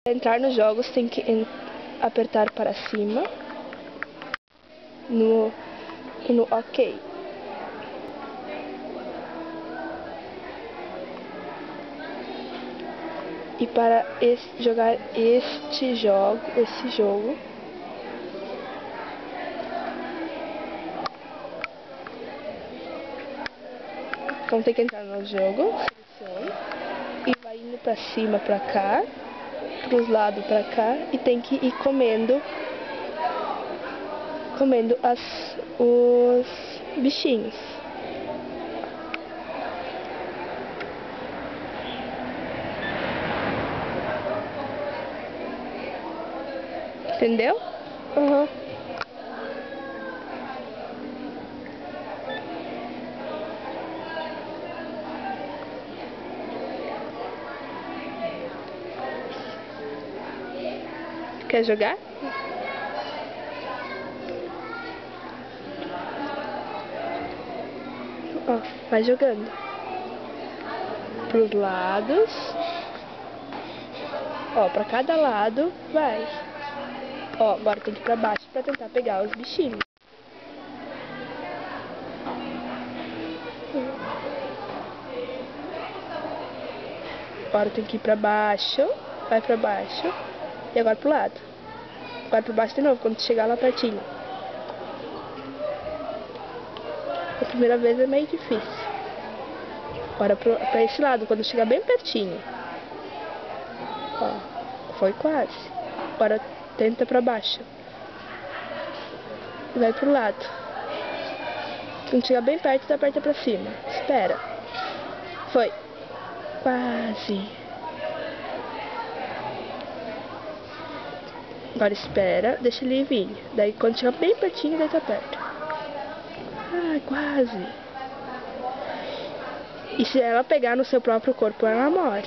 Para entrar nos jogos tem que apertar para cima no OK. E para jogar esse jogo, então tem que entrar no jogo, selecione, e vai indo para cima, para cá, para os lados, para cá, e tem que ir comendo os bichinhos. Entendeu? Uhum. Quer jogar? Ó, vai jogando pros lados. Ó, pra cada lado vai. Ó, agora tem que ir pra baixo pra tentar pegar os bichinhos. Agora tem que ir pra baixo. Vai pra baixo. E agora pro lado. Agora pra baixo de novo, quando chegar lá pertinho. A primeira vez é meio difícil. Agora pra esse lado, quando chegar bem pertinho. Ó, foi quase. Agora tenta pra baixo. E vai pro lado. Quando chegar bem perto, você aperta pra cima. Espera. Foi. Quase. Agora espera, deixa ele vir. Daí quando chegar bem pertinho, daí tu aperta. Ai, quase. E se ela pegar no seu próprio corpo, ela morre.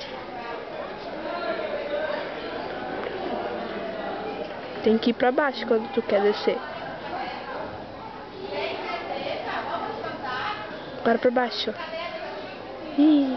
Tem que ir pra baixo quando tu quer descer. Agora pra baixo. Ih.